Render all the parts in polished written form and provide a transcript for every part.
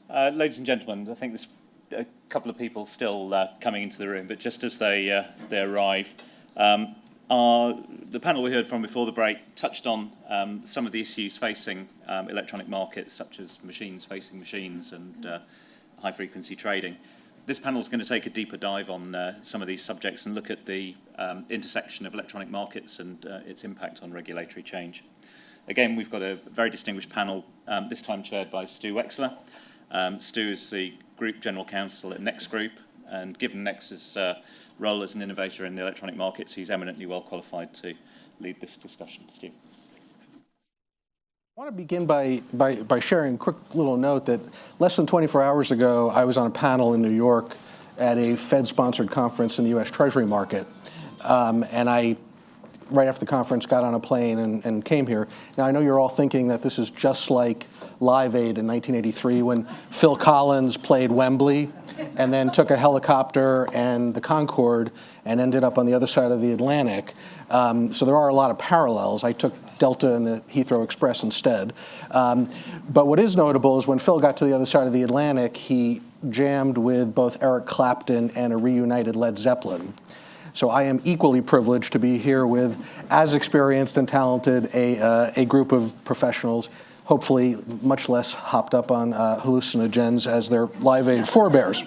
Ladies and gentlemen, I think there's a couple of people still coming into the room, but just as they arrive, the panel we heard from before the break touched on some of the issues facing electronic markets, such as machines facing machines and high-frequency trading. This panel is going to take a deeper dive on some of these subjects and look at the intersection of electronic markets and its impact on regulatory change. Again, we've got a very distinguished panel, this time chaired by Stu Wexler. Stu is the Group General Counsel at Next Group, and given Next's role as an innovator in the electronic markets, he's eminently well qualified to lead this discussion. Stu. I want to begin by sharing a quick little note that less than 24 hours ago, I was on a panel in New York at a Fed-sponsored conference in the U.S. Treasury market, and I, right after the conference, got on a plane and came here. Now, I know you're all thinking that this is just like Live Aid in 1983 when Phil Collins played Wembley and then took a helicopter and the Concorde and ended up on the other side of the Atlantic. So there are a lot of parallels. I took Delta and the Heathrow Express instead. But what is notable is when Phil got to the other side of the Atlantic, he jammed with both Eric Clapton and a reunited Led Zeppelin. So I am equally privileged to be here with as experienced and talented a group of professionals, hopefully much less hopped up on hallucinogens as their Live Aid forebears.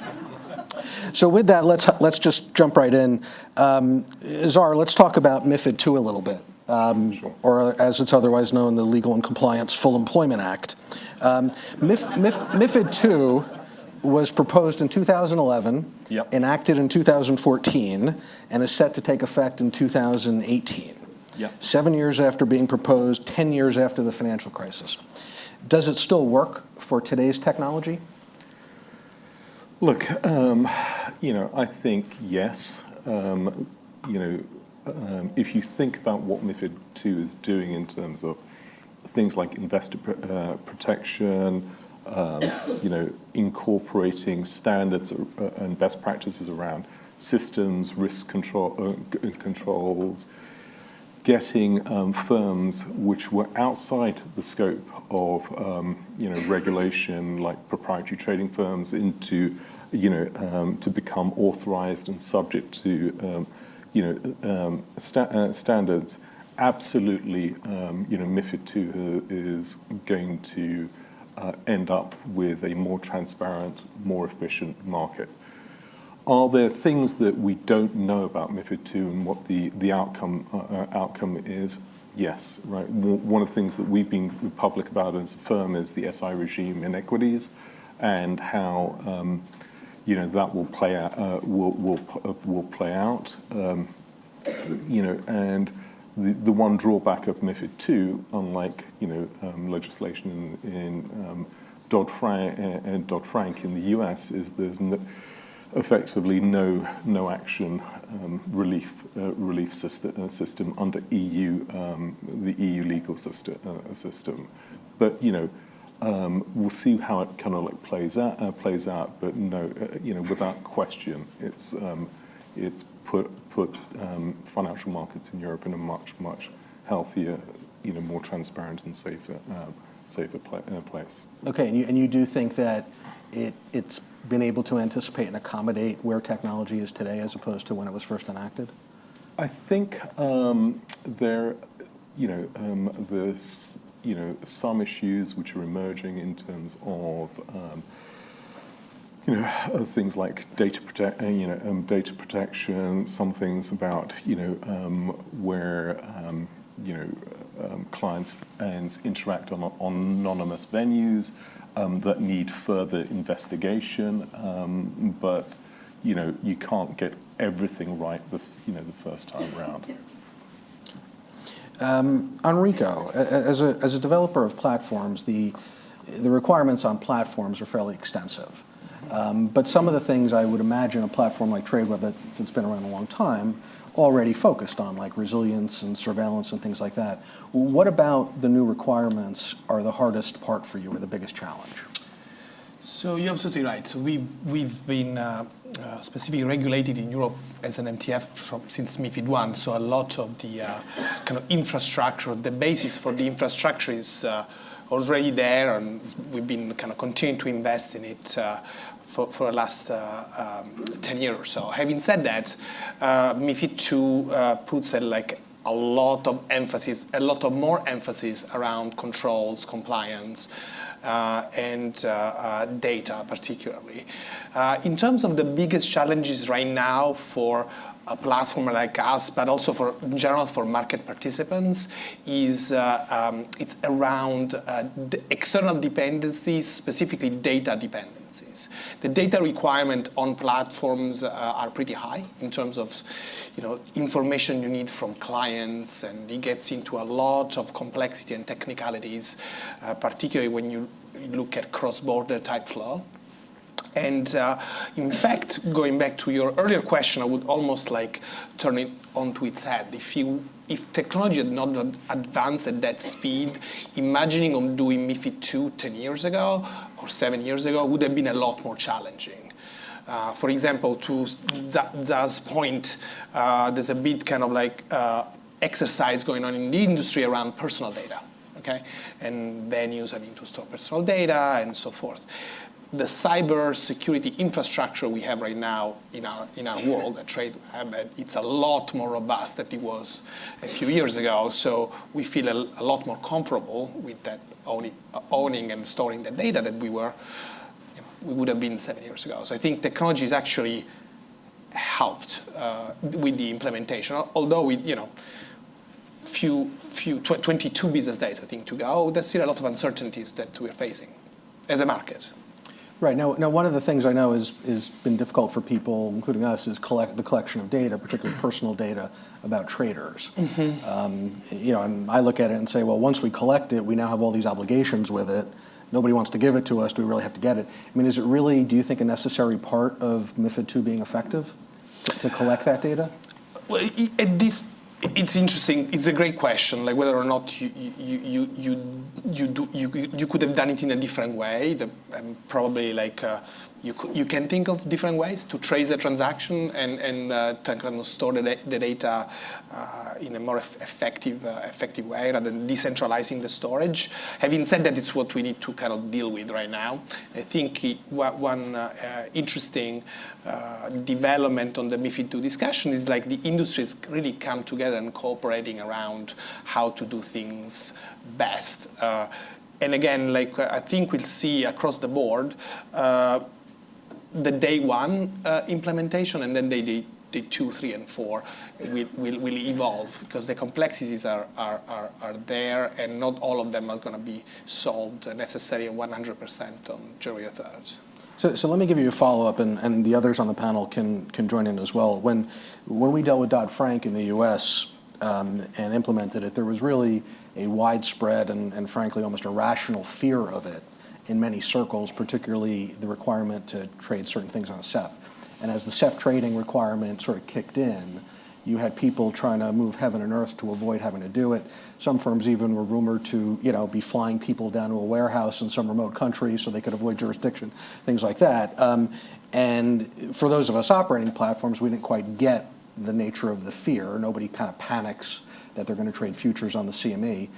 So with that, let's just jump right in. Czar, let's talk about MiFID II a little bit, or as it's otherwise known, the Legal and Compliance Full Employment Act. MiFID II was proposed in 2011, enacted in 2014, and is set to take effect in 2018. 7 years after being proposed, 10 years after the financial crisis. Does it still work for today's technology? Look, I think yes. If you think about what MiFID II is doing in terms of things like investor protection, incorporating standards and best practices around systems, risk controls, getting firms which were outside the scope of regulation, like proprietary trading firms, into to become authorized and subject to standards. Absolutely, MiFID II is going to end up with a more transparent, more efficient market. Are there things that we don't know about MiFID II and what the outcome is? Yes, right. One of the things that we've been public about as a firm is the SI regime in equities, and how that will play out. Will play out. And the one drawback of MiFID II, unlike legislation in Dodd-Frank in the U.S., is there's effectively no action relief system under the EU legal system. But we'll see how it kind of plays out. But no, without question, it's put financial markets in Europe in a much healthier, more transparent and safer place. Okay, and you do think that it's been able to anticipate and accommodate where technology is today as opposed to when it was first enacted? I think there's some issues which are emerging in terms of things like data protection, some things about where clients and interact on anonymous venues that need further investigation, but you can't get everything right the first time around. Enrico, as a developer of platforms, the requirements on platforms are fairly extensive. But some of the things I would imagine a platform like Tradeweb, since it's been around a long time, already focused on, like resilience and surveillance and things like that. What about the new requirements are the hardest part for you, or the biggest challenge? So you're absolutely right. So we've been specifically regulated in Europe as an MTF since MiFID I. So a lot of the kind of infrastructure, the basis for the infrastructure is already there, and we've been kind of continuing to invest in it for the last 10 years or so. Having said that, MiFID II puts a lot of emphasis, a lot of more emphasis around controls, compliance, and data particularly. In terms of the biggest challenges right now for a platform like us, but also in general for market participants, is it's around the external dependencies, specifically data dependencies. The data requirement on platforms are pretty high in terms of information you need from clients, and it gets into a lot of complexity and technicalities, particularly when you look at cross-border type flow. And in fact, going back to your earlier question, I would almost turn it onto its head. If technology had not advanced at that speed, imagining on doing MiFID II 10 years ago or 7 years ago would have been a lot more challenging. For example, to Zaz's point, there's a bit kind of exercise going on in the industry around personal data, okay? And venues having to store personal data and so forth. The cyber security infrastructure we have right now in our world at Trade, it's a lot more robust than it was a few years ago. So we feel a lot more comfortable with that owning and storing the data that we would have been 7 years ago. So I think technology has actually helped with the implementation. Although we, 22 business days I think to go, there's still a lot of uncertainties that we're facing as a market. Right. Now, one of the things I know has been difficult for people, including us, is the collection of data, particularly personal data about traders. Mm-hmm. And I look at it and say, well, once we collect it, we now have all these obligations with it. Nobody wants to give it to us. Do we really have to get it? I mean, is it really, do you think, a necessary part of MiFID II being effective to collect that data? Well, it's interesting. It's a great question. Like whether or not you could have done it in a different way. Probably you can think of different ways to trace a transaction and to kind of store the data in a more effective way rather than decentralizing the storage. Having said that, it's what we need to kind of deal with right now. I think one interesting development on the MiFID II discussion is the industries really come together and cooperating around how to do things best. And again, I think we'll see across the board the day one implementation, and then day 2, 3, and 4 will evolve because the complexities are there, and not all of them are going to be solved necessarily 100% on January 3rd. So let me give you a follow-up, and the others on the panel can join in as well. When we dealt with Dodd-Frank in the U.S. And implemented it, there was really a widespread and frankly almost irrational fear of it in many circles, particularly the requirement to trade certain things on a CEF. And as the CEF trading requirement sort of kicked in, you had people trying to move heaven and earth to avoid having to do it. Some firms even were rumored to, be flying people down to a warehouse in some remote country so they could avoid jurisdiction, things like that. And for those of us operating platforms, we didn't quite get the nature of the fear. Nobody kind of panics that they're going to trade futures on the CME.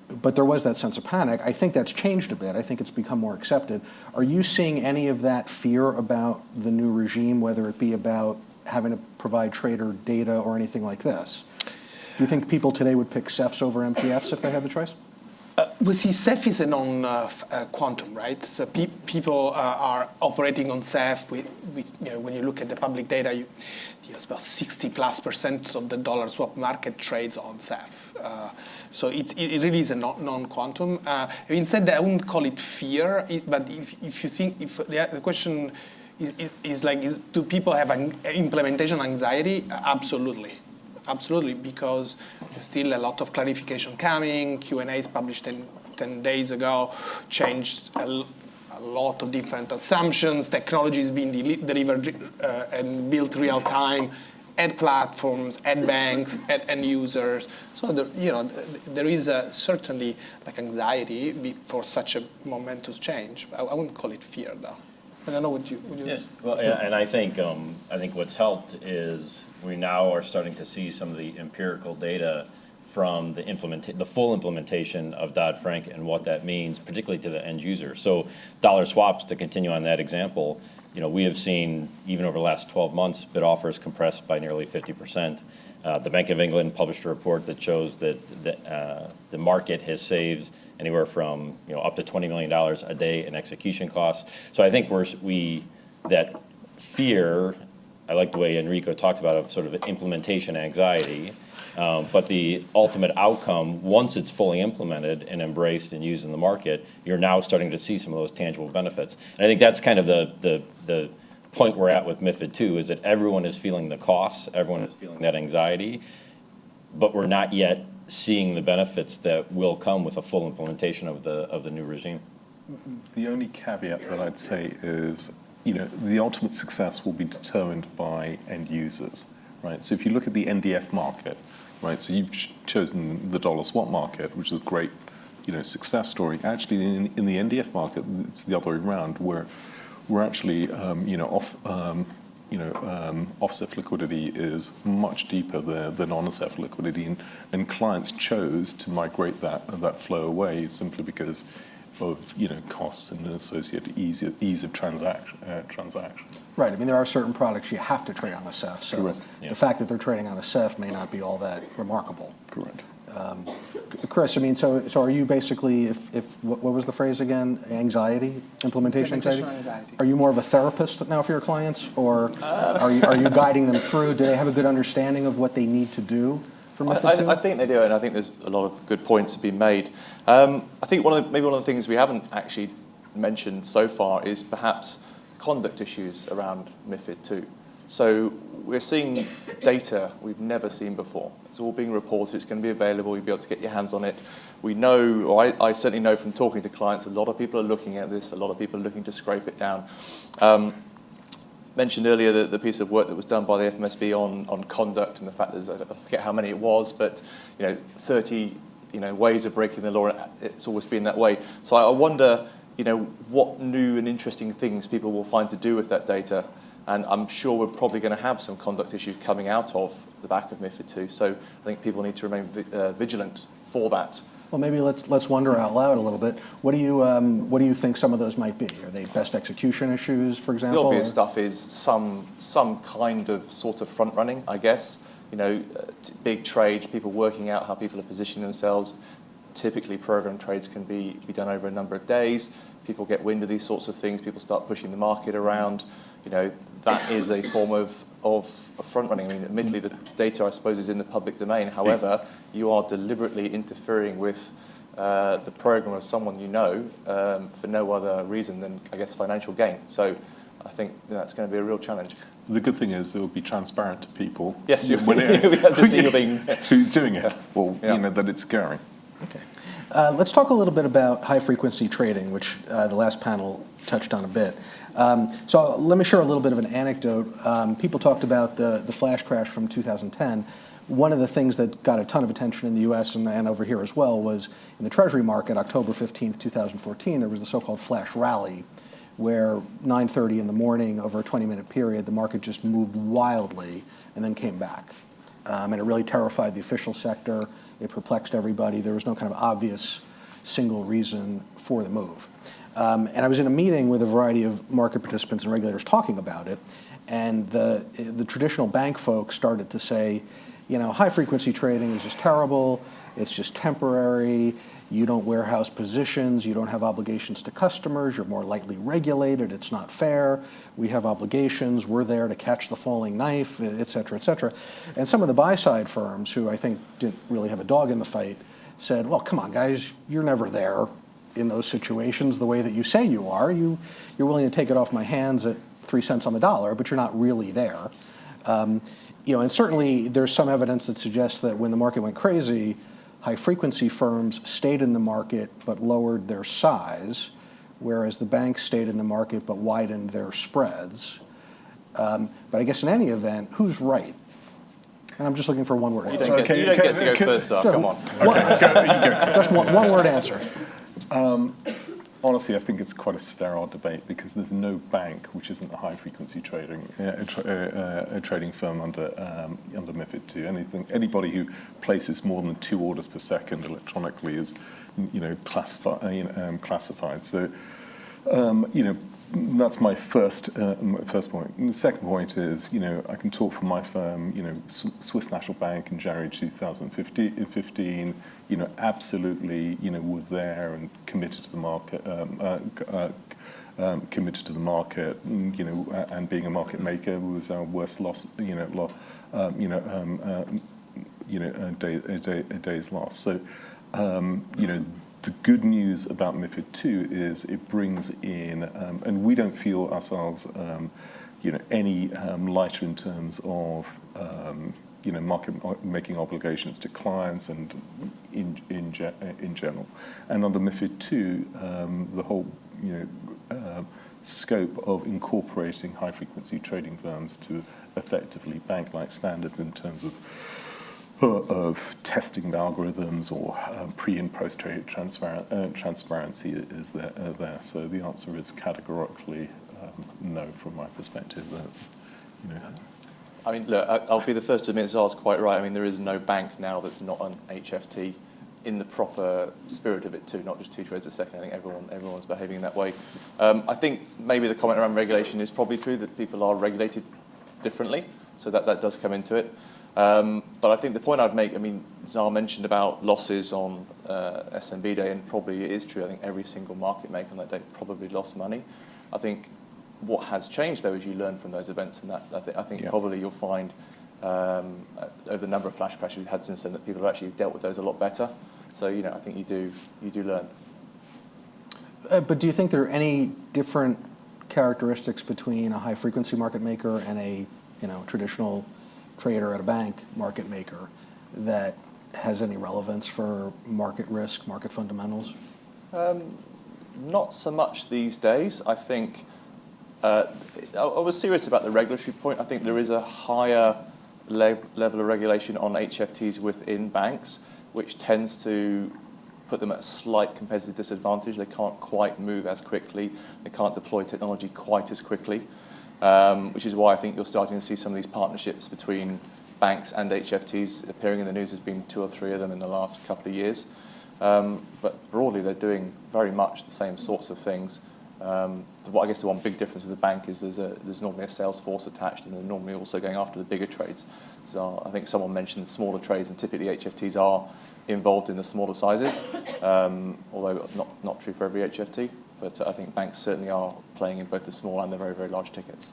But there was that sense of panic. I think that's changed a bit. I think it's become more accepted. Are you seeing any of that fear about the new regime, whether it be about having to provide trader data or anything like this? Do you think people today would pick CEFs over MTFs if they had the choice? We see CEF is a non-quantum, right? So people are operating on CEF with when you look at the public data, it's about 60+% of the dollar swap market trades on CEF. So it really is a non-quantum. Having said that, I wouldn't call it fear, but if you think, the question is do people have an implementation anxiety? Absolutely, because there's still a lot of clarification coming. Q&As published 10 days ago changed a lot of different assumptions. Technology is being delivered and built real time at platforms, at banks, at end users. So there is certainly anxiety for such a momentous change. I wouldn't call it fear, though. I don't know what you. Yes. Well, sure. And I think what's helped is we now are starting to see some of the empirical data from the full implementation of Dodd-Frank and what that means, particularly to the end user. So dollar swaps, to continue on that example, we have seen, even over the last 12 months, bid offers compressed by nearly 50%. The Bank of England published a report that shows that the market has saved anywhere from up to $20 million a day in execution costs. So I think that fear, I like the way Enrico talked about, of sort of implementation anxiety, but the ultimate outcome, once it's fully implemented and embraced and used in the market, you're now starting to see some of those tangible benefits. And I think that's kind of the point we're at with MiFID II, is that everyone is feeling the costs, everyone is feeling that anxiety, but we're not yet seeing the benefits that will come with a full implementation of the new regime. The only caveat that I'd say is, the ultimate success will be determined by end users, right? So if you look at the NDF market, right? So you've chosen the dollar swap market, which is a great, success story. Actually, in the NDF market, it's the other way around, where we're actually, off-SEF liquidity is much deeper than on-SEF liquidity, and clients chose to migrate that flow away simply because of costs and associated ease of transaction. Right. I mean, there are certain products you have to trade on a SEF, so Correct. the fact that they're trading on a SEF may not be all that remarkable. Correct. Chris, I mean, so are you basically, if what was the phrase again? Anxiety, implementation anxiety? Are you more of a therapist now for your clients, or are you guiding them through? Do they have a good understanding of what they need to do for MiFID II? I think they do, and I think there's a lot of good points to be made. I think one of the things we haven't actually mentioned so far is perhaps conduct issues around MiFID II. So we're seeing data we've never seen before. It's all being reported. It's going to be available. You'll be able to get your hands on it. We know, or I certainly know from talking to clients, a lot of people are looking at this. A lot of people are looking to scrape it down. Mentioned earlier the piece of work that was done by the FMSB on conduct, and the fact that I forget how many it was, but 30 ways of breaking the law. It's always been that way. So I wonder what new and interesting things people will find to do with that data. And I'm sure we're probably going to have some conduct issues coming out of the back of MiFID II. So I think people need to remain vigilant for that. Well, maybe let's wonder out loud a little bit. What do you think some of those might be? Are they best execution issues, for example? The obvious stuff is some kind of sort of front running, I guess. Big trades, people working out how people are positioning themselves. Typically, program trades can be done over a number of days. People get wind of these sorts of things. People start pushing the market around. That is a form of front running. I mean, admittedly, the data, I suppose, is in the public domain. However, you are deliberately interfering with the program of someone for no other reason than, I guess, financial gain. So I think that's going to be a real challenge. The good thing is it will be transparent to people. Yes, you'll be able to see who's doing it. Well, that it's going. Okay. Let's talk a little bit about high-frequency trading, which the last panel touched on a bit. So let me share a little bit of an anecdote. People talked about the flash crash from 2010. One of the things that got a ton of attention in the US and over here as well was in the Treasury market, October 15th, 2014, there was the so-called flash rally, where 9:30 in the morning, over a 20-minute period, the market just moved wildly and then came back. And it really terrified the official sector. It perplexed everybody. There was no kind of obvious single reason for the move. And I was in a meeting with a variety of market participants and regulators talking about it, and the traditional bank folks started to say, high-frequency trading is just terrible. It's just temporary. You don't warehouse positions. You don't have obligations to customers. You're more lightly regulated. It's not fair. We have obligations. We're there to catch the falling knife, et cetera, et cetera. And some of the buy-side firms, who I think didn't really have a dog in the fight, said, well, come on, guys, you're never there in those situations the way that you say you are. You're willing to take it off my hands at 3 cents on the dollar, but you're not really there. And certainly there's some evidence that suggests that when the market went crazy, high-frequency firms stayed in the market but lowered their size, whereas the banks stayed in the market but widened their spreads. But I guess in any event, who's right? And I'm just looking for one word answer. You don't get to go first, sir. Come on. Just one word answer. Honestly, I think it's quite a sterile debate because there's no bank which isn't a high-frequency trading firm under MiFID II. Anybody who places more than 2 orders per second electronically is, classified. So, that's my first point. And the second point is, I can talk for my firm. Swiss National Bank in January 2015. Absolutely, were there and committed to the market. And being a market maker was our worst loss. A day's loss. So, the good news about MiFID II is it brings in, and we don't feel ourselves, any lighter in terms of, market making obligations to clients and in general. And under MiFID II, the whole, scope of incorporating high-frequency trading firms to effectively bank-like standards in terms of testing the algorithms or pre- and post-trade transparency is there. So the answer is categorically no from my perspective. I mean, look, I'll be the first to admit Czar's quite right. I mean, there is no bank now that's not an HFT in the proper spirit of it too, not just 2 trades a second. I think everyone's behaving in that way. I think maybe the comment around regulation is probably true, that people are regulated differently, so that does come into it. But I think the point I'd make, I mean, Czar mentioned about losses on SMB day, and probably it is true. I think every single market maker on that day probably lost money. I think what has changed, though, is you learn from those events, and I think probably you'll find over the number of flash crashes we've had since then that people have actually dealt with those a lot better. So, I think you do learn. But do you think there are any different characteristics between a high-frequency market maker and a traditional trader at a bank market maker that has any relevance for market risk, market fundamentals? Not so much these days. I think I was serious about the regulatory point. I think there is a higher level of regulation on HFTs within banks, which tends to put them at a slight competitive disadvantage. They can't quite move as quickly. They can't deploy technology quite as quickly. Which is why I think you're starting to see some of these partnerships between banks and HFTs appearing in the news. There's been 2 or 3 of them in the last couple of years. But broadly, they're doing very much the same sorts of things. I guess the one big difference with the bank is there's normally a sales force attached, and they're normally also going after the bigger trades. So I think someone mentioned smaller trades, and typically HFTs are involved in the smaller sizes, although not true for every HFT. But I think banks certainly are playing in both the small and the very, very large tickets.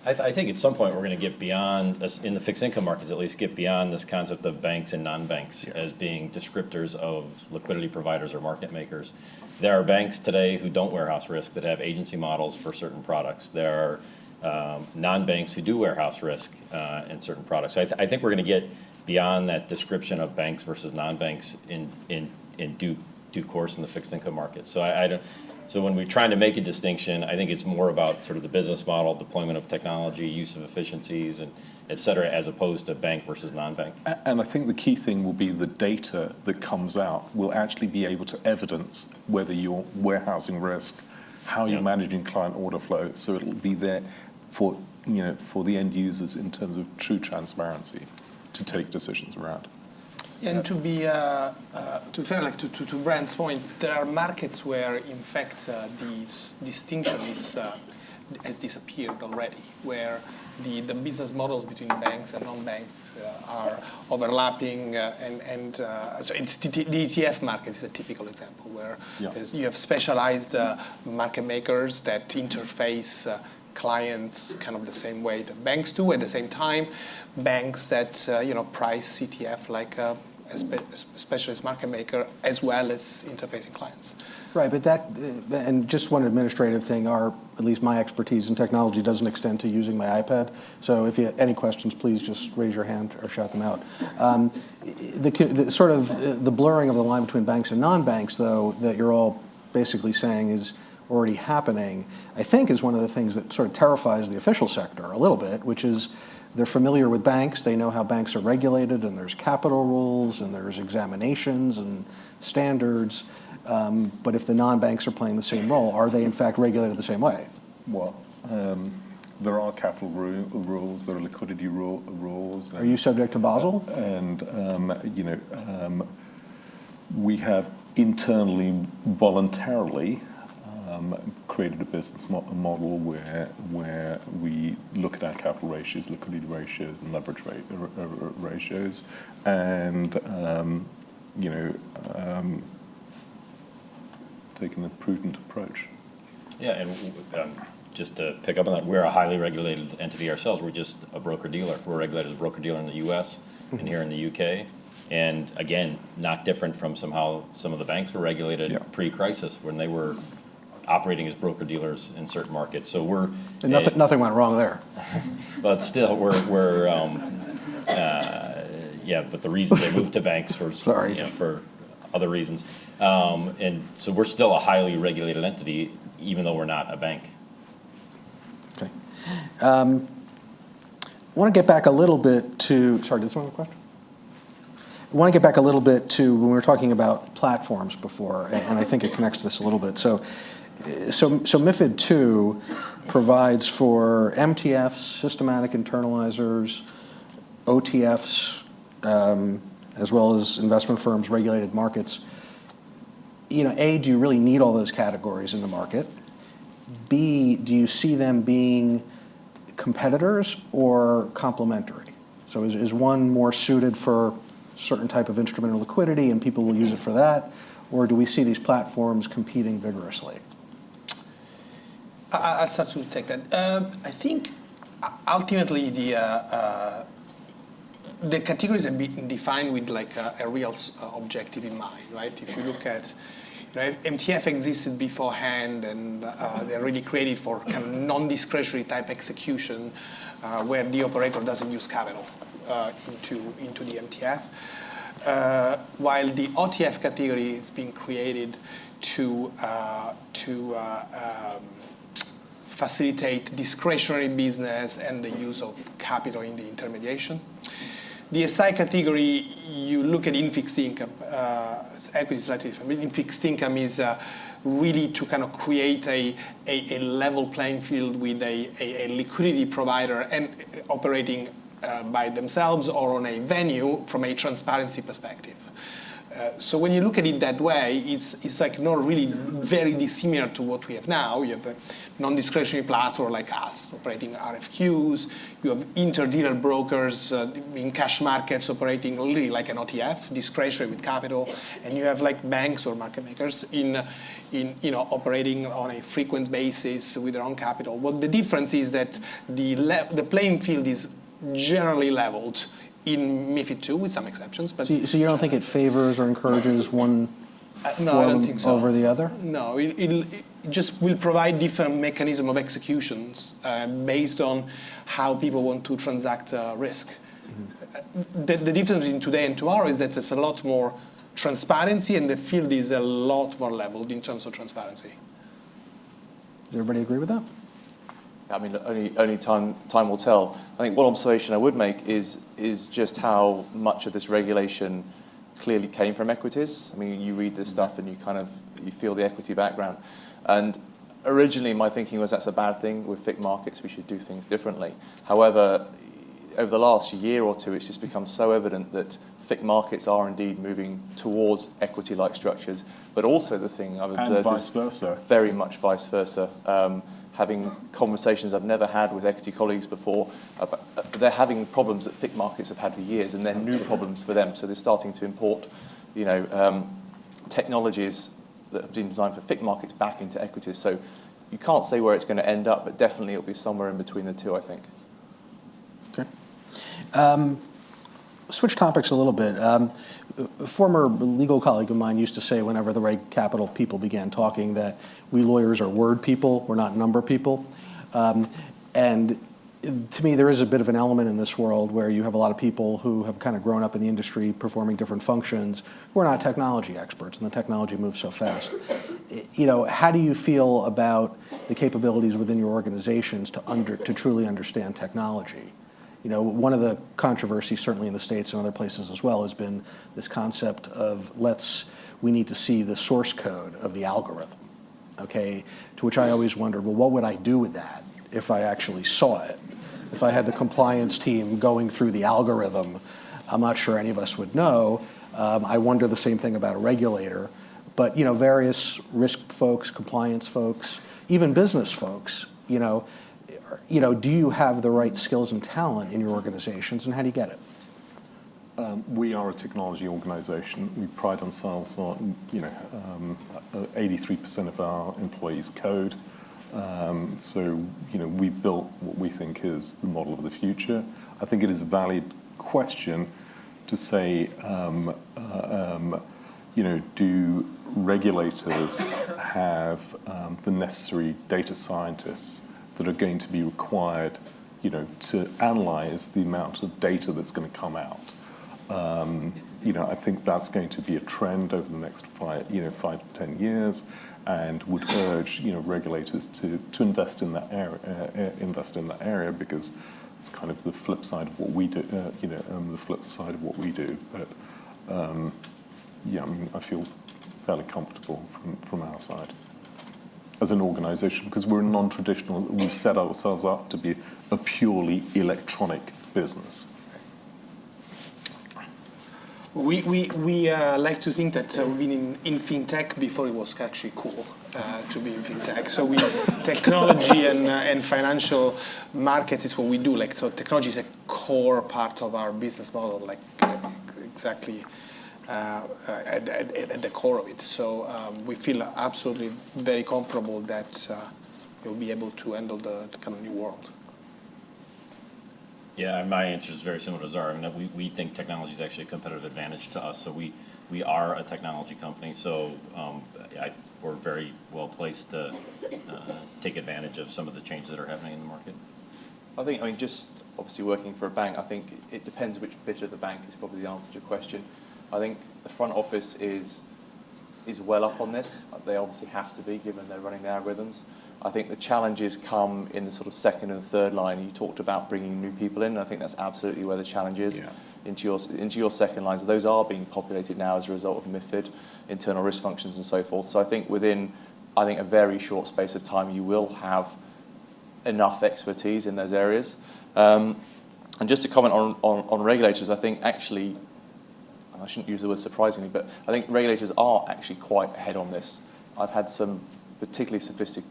I think at some point we're going to get beyond, in the fixed income markets at least, get beyond this concept of banks and non-banks as being descriptors of liquidity providers or market makers. There are banks today who don't warehouse risk that have agency models for certain products. There are non-banks who do warehouse risk in certain products. So I think we're going to get beyond that description of banks versus non-banks in due course in the fixed income market. So so when we're trying to make a distinction, I think it's more about sort of the business model, deployment of technology, use of efficiencies, and et cetera, as opposed to bank versus non-bank. And I think the key thing will be the data that comes out will actually be able to evidence whether you're warehousing risk, how you're managing client order flow. So it'll be there for the end users in terms of true transparency to take decisions around. And to be fair, like to Brand's point, there are markets where, in fact, this distinction has disappeared already, where the business models between banks and non-banks are overlapping, so it's the ETF market is a typical example where you have specialized market makers that interface clients kind of the same way that banks do. At the same time, banks that price CTF like a specialist market maker as well as interfacing clients. Right, but and just one administrative thing, at least my expertise in technology doesn't extend to using my iPad. So if you have any questions, please just raise your hand or shout them out. The blurring of the line between banks and non-banks, though, that you're all basically saying is already happening, I think is one of the things that sort of terrifies the official sector a little bit, which is they're familiar with banks. They know how banks are regulated, and there's capital rules, and there's examinations and standards. But if the non-banks are playing the same role, are they in fact regulated the same way? Well, there are capital rules, there are liquidity rules. Are you subject to Basel? And, we have internally, voluntarily, created a business model where we look at our capital ratios, liquidity ratios, and leverage ratios, and taking a prudent approach. Yeah, and just to pick up on that, we're a highly regulated entity ourselves. We're just a broker-dealer. We're regulated as a broker-dealer in the U.S. and here in the U.K. And again, not different from some of the banks were regulated pre-crisis when they were operating as broker-dealers in certain markets. So we're... And nothing went wrong there. But still, but the reasons they moved to banks for for other reasons. And so we're still a highly regulated entity, even though we're not a bank. Okay. I want to get back a little bit to, sorry, did someone have a question? I want to get back a little bit to when we were talking about platforms before, and I think it connects to this a little bit. So MiFID II provides for MTFs, systematic internalizers, OTFs, as well as investment firms, regulated markets. A, do you really need all those categories in the market? B, do you see them being competitors or complementary? So is one more suited for certain type of instrument or liquidity and people will use it for that? Or do we see these platforms competing vigorously? I'll start to take that. I think ultimately the categories have been defined with like a real objective in mind, right? If you look at, MTF existed beforehand, and they're really created for kind of non-discretionary type execution, where the operator doesn't use capital into the MTF, while the OTF category is being created to facilitate discretionary business and the use of capital in the intermediation. The SI category, you look at in fixed income, equity is slightly different. In fixed income is really to kind of create a level playing field with a liquidity provider and operating by themselves or on a venue from a transparency perspective. So when you look at it that way, it's like not really very dissimilar to what we have now. You have a non-discretionary platform like us operating RFQs. You have inter-dealer brokers in cash markets operating really like an OTF, discretionary with capital, and you have like banks or market makers in operating on a frequent basis with their own capital. What the difference is that the playing field is generally leveled in MiFID II, with some exceptions. But so you don't think it favors or encourages one no, I don't think so. over the other? No, it just will provide different mechanism of executions based on how people want to transact risk. Mm-hmm. The difference between today and tomorrow is that there's a lot more transparency, and the field is a lot more leveled in terms of transparency. Does everybody agree with that? I mean, only time will tell. I think one observation I would make is just how much of this regulation clearly came from equities. I mean, you read this stuff and you feel the equity background. And originally my thinking was that's a bad thing with FICC markets, we should do things differently. However, over the last year or two, it's just become so evident that FICC markets are indeed moving towards equity-like structures. But also the thing I've observed vice versa. Very much vice versa. Having conversations I've never had with equity colleagues before, they're having problems that FICC markets have had for years, and they're new problems for them. So they're starting to import, technologies that have been designed for FICC markets back into equities. So you can't say where it's going to end up, but definitely it'll be somewhere in between the two, I think. Okay. Switch topics a little bit. A former legal colleague of mine used to say whenever the reg capital people began talking that we lawyers are word people, we're not number people. And to me, there is a bit of an element in this world where you have a lot of people who have kind of grown up in the industry performing different functions who are not technology experts, and the technology moves so fast. How do you feel about the capabilities within your organizations to truly understand technology? You know, one of the controversies, certainly in the States and other places as well, has been this concept of we need to see the source code of the algorithm, okay? To which I always wondered, well, what would I do with that if I actually saw it? If I had the compliance team going through the algorithm, I'm not sure any of us would know. I wonder the same thing about a regulator. But, you know, various risk folks, compliance folks, even business folks, you know, do you have the right skills and talent in your organizations, and how do you get it? We are a technology organization. We pride ourselves on, 83% of our employees code. So, we built what we think is the model of the future. I think it is a valid question to say, do regulators have the necessary data scientists that are going to be required, to analyze the amount of data that's going to come out? I think that's going to be a trend over the next 5 to 10 years, and would urge regulators to invest in that area, because it's kind of the flip side of what we do. But I feel fairly comfortable from our side as an organization, because we're non-traditional. We've set ourselves up to be a purely electronic business. We like to think that we've been in fintech before it was actually cool to be in fintech. So technology and financial markets is what we do. So technology is a core part of our business model, exactly at the core of it. So we feel absolutely very comfortable that we'll be able to handle the kind of new world. Yeah, my answer is very similar to Zara. We think technology is actually a competitive advantage to us. So we are a technology company. So we're very well placed to take advantage of some of the changes that are happening in the market. Just obviously working for a bank, I think it depends which bit of the bank is probably the answer to your question. I think the front office is well up on this. They obviously have to be, given they're running the algorithms. I think the challenges come in the sort of second and third line. You talked about bringing new people in. I think that's absolutely where the challenge is. Yeah. Into your second lines. Those are being populated now as a result of MiFID, internal risk functions and so forth. So I think within a very short space of time, you will have enough expertise in those areas. And just to comment on regulators, I think actually, I shouldn't use the word surprisingly, but I think regulators are actually quite ahead on this. I've had some particularly sophisticated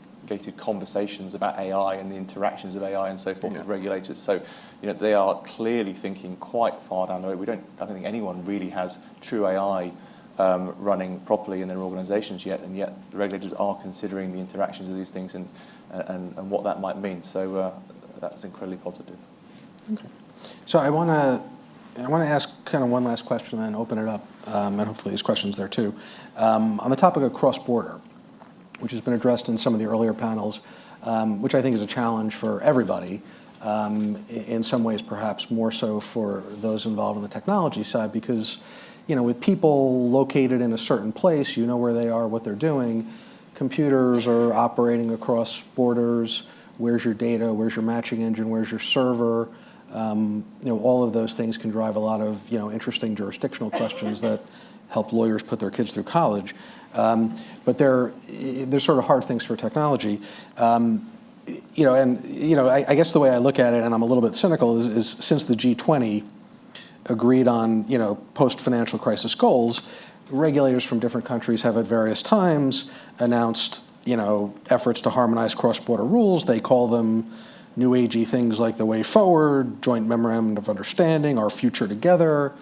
conversations about AI and the interactions of AI and so forth with regulators. So, they are clearly thinking quite far down the road. I don't think anyone really has true AI running properly in their organizations yet, and yet the regulators are considering the interactions of these things and what that might mean. So that's incredibly positive. Okay. So I want to ask kind of one last question and then open it up, and hopefully these questions there too. On the topic of cross-border, which has been addressed in some of the earlier panels, which I think is a challenge for everybody, in some ways perhaps more so for those involved in the technology side, because with people located in a certain place, you know where they are, what they're doing. Computers are operating across borders. Where's your data? Where's your matching engine? Where's your server? All of those things can drive a lot of interesting jurisdictional questions that help lawyers put their kids through college. But they're sort of hard things for technology. I guess the way I look at it, and I'm a little bit cynical, is since the G20 agreed on post-financial crisis goals, regulators from different countries have at various times announced efforts to harmonize cross-border rules. They call them new agey things like the way forward, joint memorandum of understanding, our future together,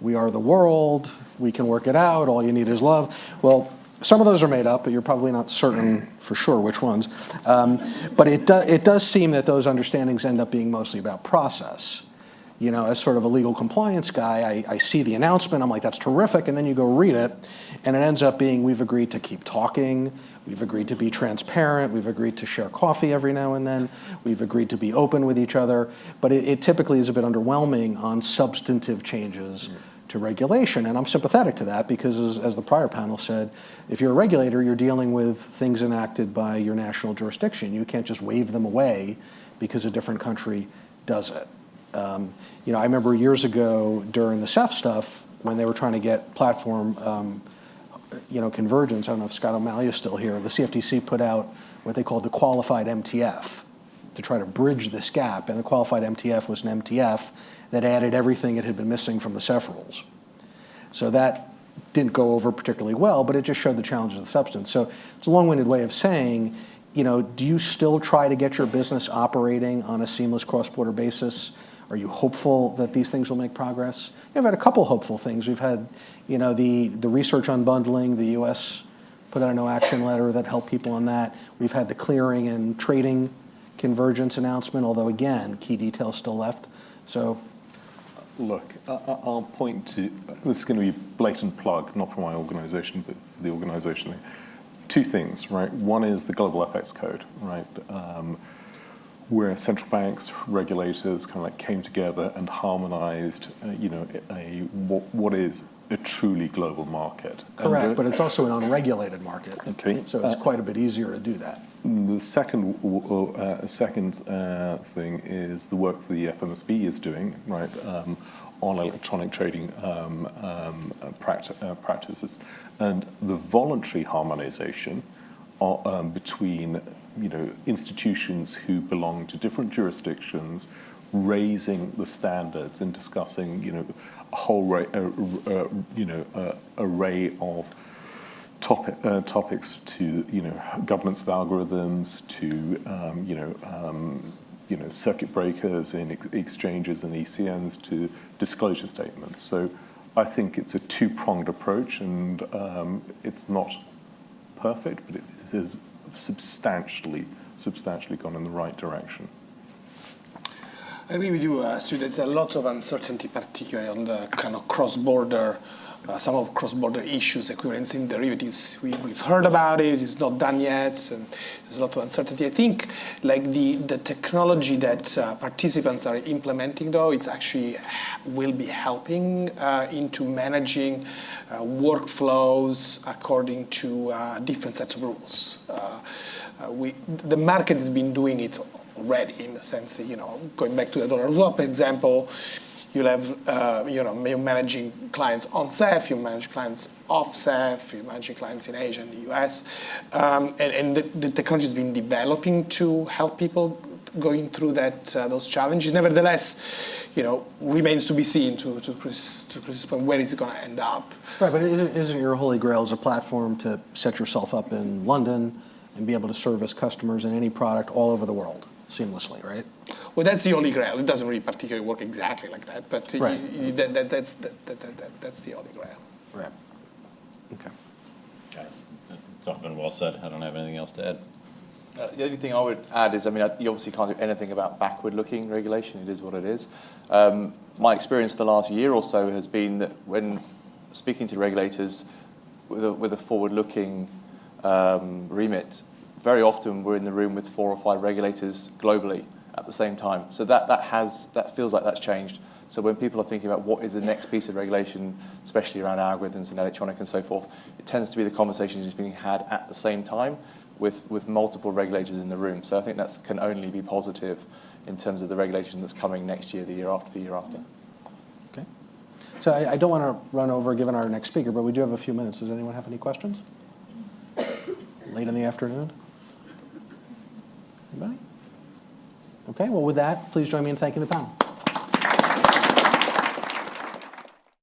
we are the world, we can work it out, all you need is love. Well, some of those are made up, but you're probably not certain for sure which ones. But it does seem that those understandings end up being mostly about process. As sort of a legal compliance guy, I see the announcement, I'm like, that's terrific, and then you go read it, and it ends up being, we've agreed to keep talking, we've agreed to be transparent, we've agreed to share coffee every now and then, we've agreed to be open with each other, but it typically is a bit underwhelming on substantive changes to regulation, and I'm sympathetic to that because, as the prior panel said, if you're a regulator, you're dealing with things enacted by your national jurisdiction. You can't just wave them away because a different country does it. I remember years ago during the CEF stuff, when they were trying to get platform convergence, I don't know if Scott O'Malley is still here, the CFTC put out what they called the qualified MTF to try to bridge this gap. And the qualified MTF was an MTF that added everything it had been missing from the CEF rules. So that didn't go over particularly well, but it just showed the challenges of the substance. So it's a long-winded way of saying, do you still try to get your business operating on a seamless cross-border basis? Are you hopeful that these things will make progress? We've had a couple hopeful things. We've had, the research unbundling, the U.S. put out a no-action letter that helped people on that. We've had the clearing and trading convergence announcement, although again, key details still left. So, look, I'll point to, this is going to be a blatant plug, not for my organization, but for the organization. Two things, right? One is the Global FX Code, right? Where central banks, regulators kind of like came together and harmonized, what is a truly global market. Correct, but it's also an unregulated market. Okay. So it's quite a bit easier to do that. The second thing is the work the FMSB is doing, right, on electronic trading practices, and the voluntary harmonization between institutions who belong to different jurisdictions, raising the standards and discussing a whole array of topics to governance of algorithms, to circuit breakers in exchanges and ECNs, to disclosure statements. So I think it's a two-pronged approach, and it's not perfect, but it has substantially gone in the right direction. I agree with you, Stu. There's a lot of uncertainty, particularly on the kind of cross-border, some of cross-border issues, equivalence in derivatives. We've heard about it. It's not done yet, and there's a lot of uncertainty. I think, like the technology that participants are implementing, though, it's actually will be helping into managing workflows according to different sets of rules. The market has been doing it already, in the sense that, going back to the dollar swap example, you'll have, you're managing clients on CEF, you manage clients off CEF, you're managing clients in Asia and the US. And the technology has been developing to help people going through those challenges. Nevertheless, remains to be seen to Chris's point, where is it going to end up? Right, but isn't your holy grail as a platform to set yourself up in London and be able to service customers in any product all over the world seamlessly, right? Well, that's the holy grail. It doesn't really particularly work exactly like that, but right. That's the holy grail. Right. Okay. Okay. It's often well said. I don't have anything else to add. The only thing I would add is, you obviously can't do anything about backward-looking regulation. It is what it is. My experience the last year or so has been that when speaking to regulators with a forward-looking remit, very often we're in the room with 4 or 5 regulators globally at the same time. So that feels like that's changed. So when people are thinking about what is the next piece of regulation, especially around algorithms and electronic and so forth, it tends to be the conversation is being had at the same time with multiple regulators in the room. So I think that can only be positive in terms of the regulation that's coming next year, the year after, the year after. Okay. So I don't want to run over given our next speaker, but we do have a few minutes. Does anyone have any questions? Late in the afternoon? Anybody? Okay, well with that, please join me in thanking the panel.